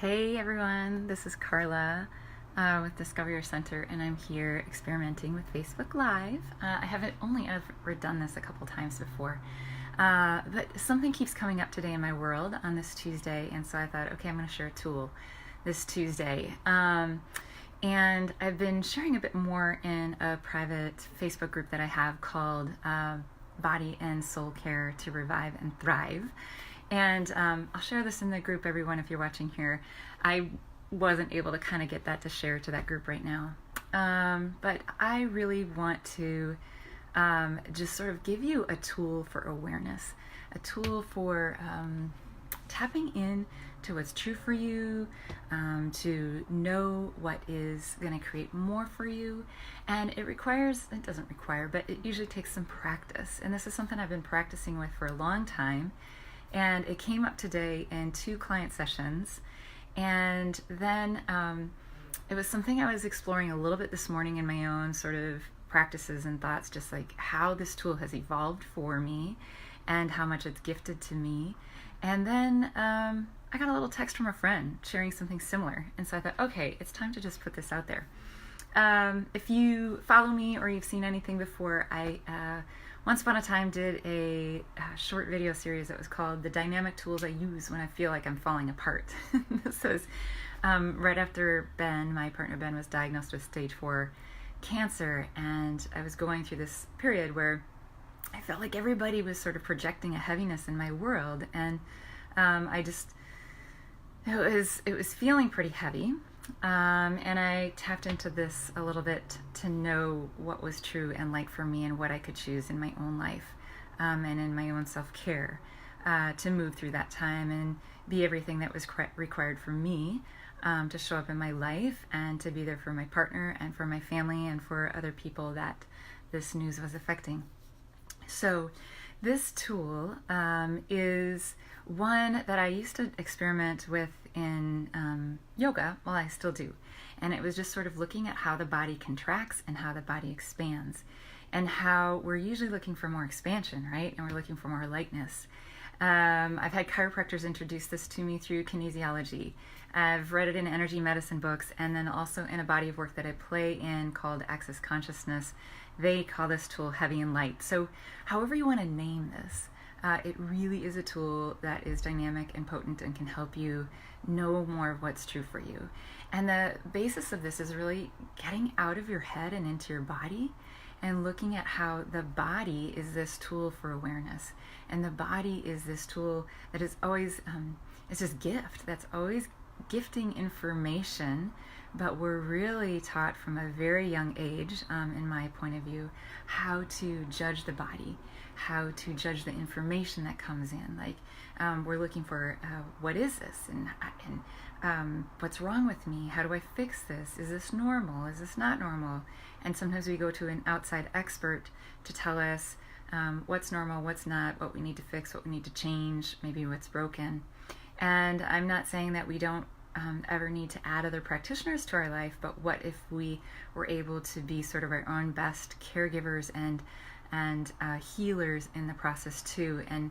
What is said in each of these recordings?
Hey everyone, this is Karla with Discover Your Center, and I'm here experimenting with Facebook Live. I haven't only ever done this a couple times before, but something keeps coming up today in my world on this Tuesday, and so I thought, okay, I'm going to share a tool this Tuesday. And I've been sharing a bit more in a private Facebook group that I have called Body and Soul Care to Revive and Thrive. And I'll share this in the group, everyone, if you're watching here. I wasn't able to kind of get that to share to that group right now. But I really want to just sort of give you a tool for awareness, a tool for tapping in to what's true for you, to know what is going to create more for you. And it doesn't require, but it usually takes some practice. And this is something I've been practicing with for a long time. And it came up today in 2 client sessions. And then it was something I was exploring a little bit this morning in my own sort of practices and thoughts, just like how this tool has evolved for me and how much it's gifted to me. And then I got a little text from a friend sharing something similar. And so I thought, okay, it's time to just put this out there. If you follow me or you've seen anything before, I once upon a time did a short video series that was called The Dynamic Tools I Use When I Feel Like I'm Falling Apart. This was right after my partner Ben, was diagnosed with stage 4 cancer, and I was going through this period where I felt like everybody was sort of projecting a heaviness in my world, and it was feeling pretty heavy. And I tapped into this a little bit to know what was true and light for me and what I could choose in my own life and in my own self-care to move through that time and be everything that was required for me to show up in my life and to be there for my partner and for my family and for other people that this news was affecting. So this tool is one that I used to experiment with in yoga. Well, I still do. And it was just sort of looking at how the body contracts and how the body expands, and how we're usually looking for more expansion, right? And we're looking for more lightness. I've had chiropractors introduce this to me through kinesiology. I've read it in energy medicine books, and then also in a body of work that I play in called Access Consciousness. They call this tool heavy and light. So however you want to name this, it really is a tool that is dynamic and potent and can help you know more of what's true for you. And the basis of this is really getting out of your head and into your body and looking at how the body is this tool for awareness. And the body is this tool that is always, it's this gift that's always gifting information, but we're really taught from a very young age, in my point of view, how to judge the body, how to judge the information that comes in. Like we're looking for what is this, and what's wrong with me? How do I fix this? Is this normal? Is this not normal? And sometimes we go to an outside expert to tell us what's normal, what's not, what we need to fix, what we need to change, maybe what's broken. And I'm not saying that we don't ever need to add other practitioners to our life, but what if we were able to be sort of our own best caregivers and healers in the process too, and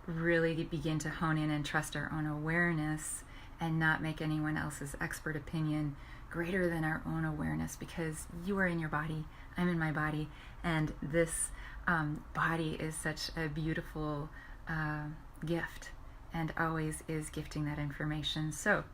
really begin to hone in and trust our own awareness and not make anyone else's expert opinion greater than our own awareness, because you are in your body, I'm in my body, and this body is such a beautiful gift and always is gifting that information. So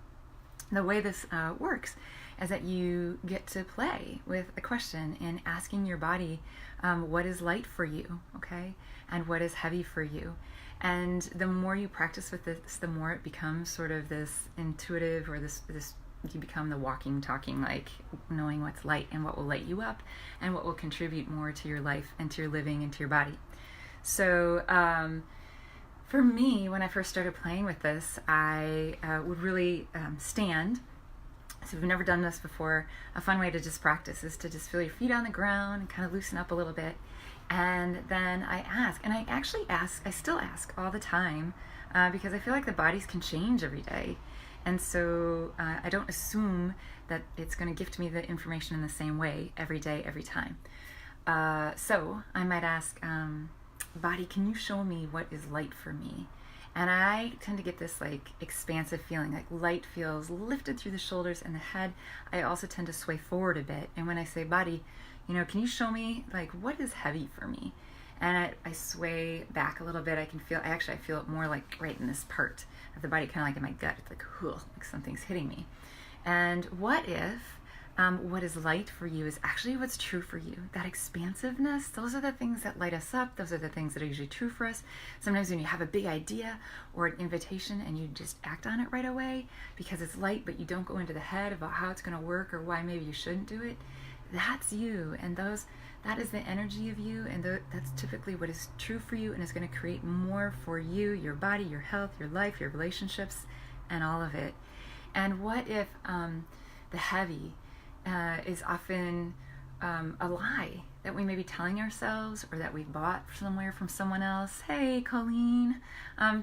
the way this works is that you get to play with a question and asking your body what is light for you, okay, and what is heavy for you. And the more you practice with this, the more it becomes sort of this intuitive, or this you become the walking, talking, like knowing what's light and what will light you up and what will contribute more to your life and to your living and to your body. So for me, when I first started playing with this, I would really stand. So if you've never done this before, a fun way to just practice is to just feel your feet on the ground and kind of loosen up a little bit. And then I ask, and I still ask all the time, because I feel like the bodies can change every day. And so I don't assume that it's going to gift me the information in the same way every day, every time. So I might ask, body, can you show me what is light for me? And I tend to get this like expansive feeling, like light feels lifted through the shoulders and the head. I also tend to sway forward a bit. And when I say body, can you show me like what is heavy for me? And I sway back a little bit. I feel it more like right in this part of the body, kind of like in my gut. It's like, like something's hitting me. And what if what is light for you is actually what's true for you? That expansiveness, those are the things that light us up. Those are the things that are usually true for us. Sometimes when you have a big idea or an invitation and you just act on it right away because it's light, but you don't go into the head about how it's going to work or why maybe you shouldn't do it, that's you. And that is the energy of you, and that's typically what is true for you and is going to create more for you, your body, your health, your life, your relationships, and all of it. And what if the heavy is often a lie that we may be telling ourselves or that we bought somewhere from someone else? Hey, Colleen,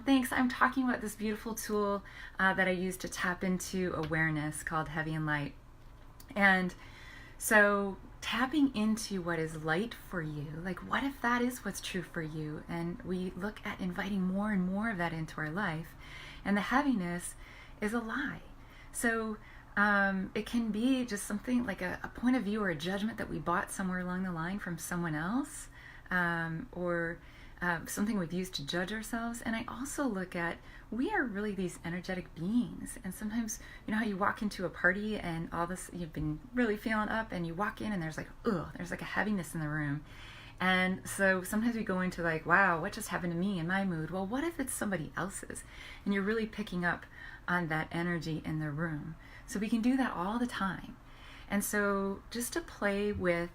thanks. I'm talking about this beautiful tool that I use to tap into awareness called Heavy and Light. And so tapping into what is light for you, like what if that is what's true for you? And we look at inviting more and more of that into our life. And the heaviness is a lie. So it can be just something like a point of view or a judgment that we bought somewhere along the line from someone else, or something we've used to judge ourselves. And I also look at, we are really these energetic beings. And sometimes, how you walk into a party and all this, you've been really feeling up, and you walk in and there's like a heaviness in the room. And so sometimes we go into like, wow, what just happened to me in my mood? Well, what if it's somebody else's? And you're really picking up on that energy in the room. So we can do that all the time. And so just to play with,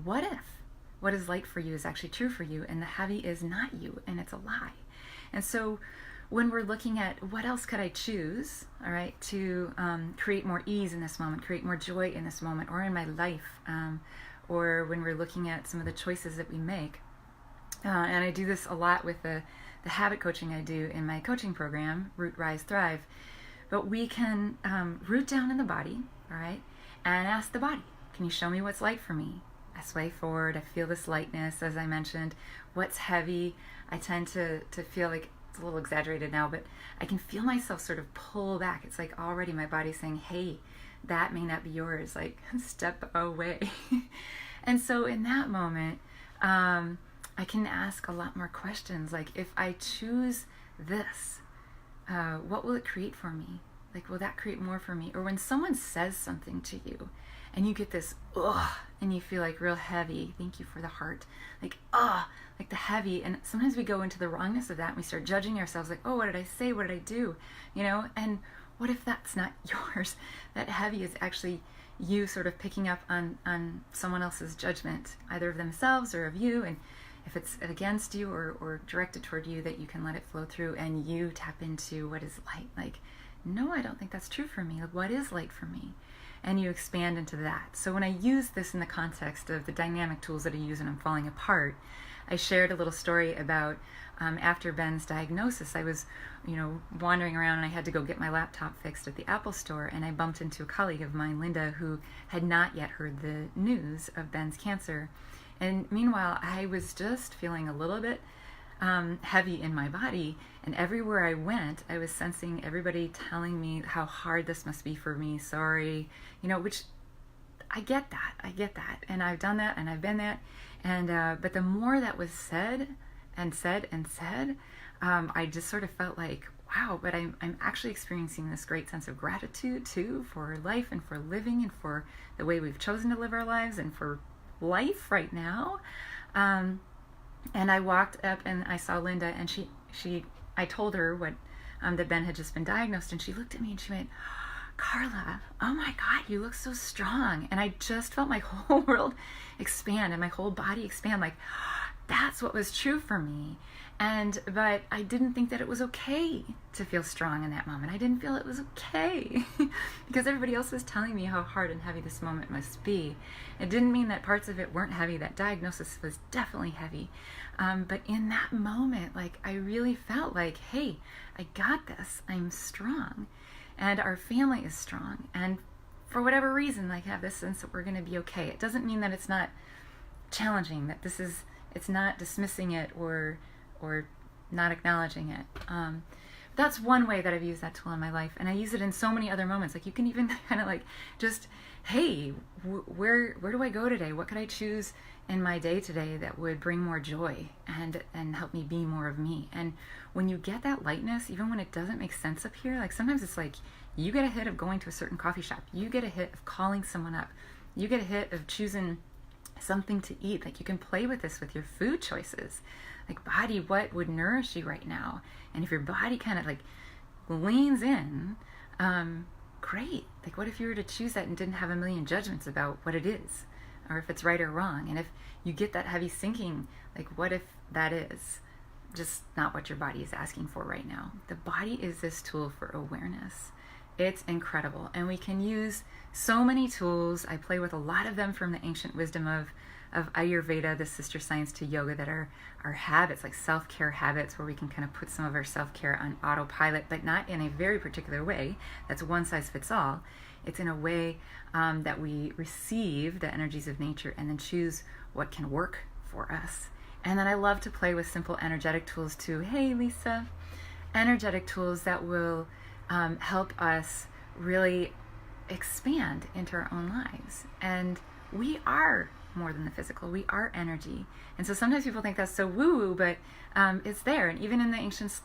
what if what is light for you is actually true for you, and the heavy is not you, and it's a lie. And so when we're looking at what else could I choose, all right, to create more ease in this moment, create more joy in this moment, or in my life, or when we're looking at some of the choices that we make. And I do this a lot with the habit coaching I do in my coaching program, Root, Rise, Thrive. But we can root down in the body, all right, and ask the body, can you show me what's light for me? I sway forward, I feel this lightness, as I mentioned. What's heavy? I tend to feel like, it's a little exaggerated now, but I can feel myself sort of pull back. It's like already my body's saying, hey, that may not be yours, like step away. And so in that moment, I can ask a lot more questions, like if I choose this, what will it create for me? Like, will that create more for me? Or when someone says something to you and you get this, and you feel like real heavy, thank you for the heart, like, like the heavy. And sometimes we go into the wrongness of that and we start judging ourselves like, what did I say? What did I do? And what if that's not yours? That heavy is actually you sort of picking up on someone else's judgment, either of themselves or of you. And if it's against you or directed toward you, that you can let it flow through and you tap into what is light. Like, no, I don't think that's true for me. Like, what is light for me? And you expand into that. So when I use this in the context of the dynamic tools that I use when I'm falling apart, I shared a little story about after Ben's diagnosis, I was, wandering around and I had to go get my laptop fixed at the Apple store, and I bumped into a colleague of mine, Linda, who had not yet heard the news of Ben's cancer. And meanwhile, I was just feeling a little bit heavy in my body, and everywhere I went, I was sensing everybody telling me how hard this must be for me, sorry, which I get that, and I've done that, and I've been that, and but the more that was said, I just sort of felt like, wow, but I'm actually experiencing this great sense of gratitude too for life and for living and for the way we've chosen to live our lives and for life right now. And I walked up and I saw Linda, and I told her what that Ben had just been diagnosed, and she looked at me and she went, Karla, oh my God, you look so strong. And I just felt my whole world expand and my whole body expand, like that's what was true for me. But I didn't think that it was okay to feel strong in that moment. I didn't feel it was okay because everybody else was telling me how hard and heavy this moment must be. It didn't mean that parts of it weren't heavy. That diagnosis was definitely heavy. But in that moment, like I really felt like, hey, I got this. I'm strong. And our family is strong. And for whatever reason, I have this sense that we're going to be okay. It doesn't mean that it's not challenging, that it's not dismissing it or not acknowledging it. That's one way that I've used that tool in my life, and I use it in so many other moments. Like, you can even kind of like just, hey, where do I go today? What could I choose in my day today that would bring more joy and help me be more of me? And when you get that lightness, even when it doesn't make sense up here, like sometimes it's like you get a hit of going to a certain coffee shop, you get a hit of calling someone up, you get a hit of choosing something to eat. Like, you can play with this with your food choices. Like, body, what would nourish you right now? And if your body kind of like leans in, great. Like, what if you were to choose that and didn't have a million judgments about what it is, or if it's right or wrong? And if you get that heavy sinking, like, what if that is just not what your body is asking for right now? The body is this tool for awareness. It's incredible. And we can use so many tools. I play with a lot of them from the ancient wisdom of Ayurveda, the sister science to yoga, that are habits, like self-care habits, where we can kind of put some of our self-care on autopilot, but not in a very particular way that's one size fits all. It's in a way that we receive the energies of nature and then choose what can work for us. And then I love to play with simple energetic tools too. Hey, Lisa. Energetic tools that will help us really expand into our own lives. And we are more than the physical. We are energy. And so sometimes people think that's so woo-woo, but it's there. And even in the ancient,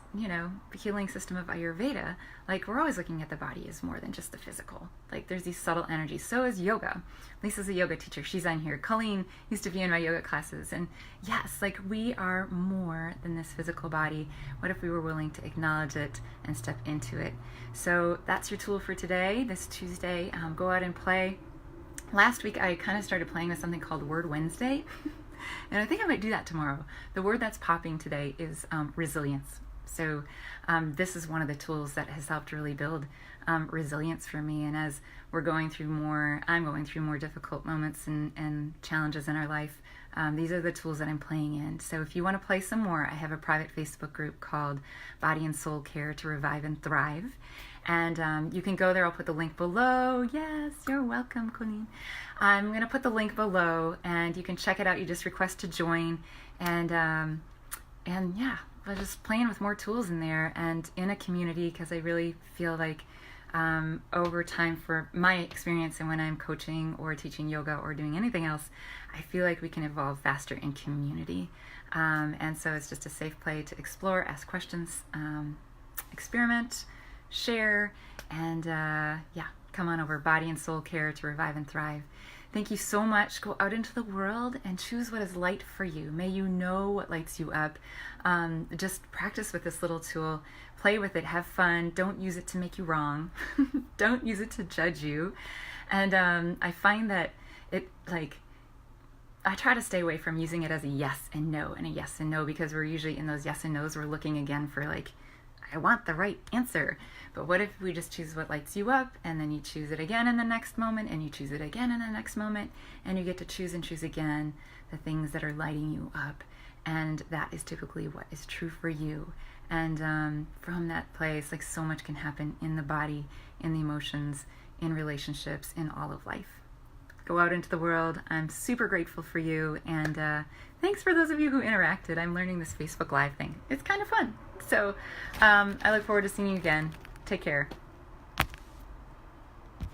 healing system of Ayurveda, like, we're always looking at the body as more than just the physical. Like, there's these subtle energies. So is yoga. Lisa's a yoga teacher. She's on here. Colleen used to be in my yoga classes. And yes, like, we are more than this physical body. What if we were willing to acknowledge it and step into it? So that's your tool for today, this Tuesday. Go out and play. Last week, I kind of started playing with something called Word Wednesday, and I think I might do that tomorrow. The word that's popping today is resilience. So this is one of the tools that has helped really build resilience for me. And as I'm going through more difficult moments and challenges in our life, these are the tools that I'm playing in. So if you want to play some more, I have a private Facebook group called Body and Soul Care to Revive and Thrive. And you can go there. I'll put the link below. Yes, you're welcome, Colleen. I'm going to put the link below, and you can check it out. You just request to join. And yeah, I'm just playing with more tools in there and in a community, because I really feel like over time, for my experience, and when I'm coaching or teaching yoga or doing anything else, I feel like we can evolve faster in community. And so it's just a safe place to explore, ask questions, experiment, share, and come on over. Body and Soul Care to Revive and Thrive. Thank you so much. Go out into the world and choose what is light for you. May you know what lights you up. Just practice with this little tool. Play with it. Have fun. Don't use it to make you wrong. Don't use it to judge you. And I find that I try to stay away from using it as a yes and no and a yes and no, because we're usually in those yes and no's, we're looking again for I want the right answer. But what if we just choose what lights you up, and then you choose it again in the next moment, and you choose it again in the next moment, and you get to choose and choose again the things that are lighting you up. And that is typically what is true for you. And from that place, so much can happen in the body, in the emotions, in relationships, in all of life. Go out into the world. I'm super grateful for you. And thanks for those of you who interacted. I'm learning this Facebook Live thing. It's kind of fun. So I look forward to seeing you again. Take care.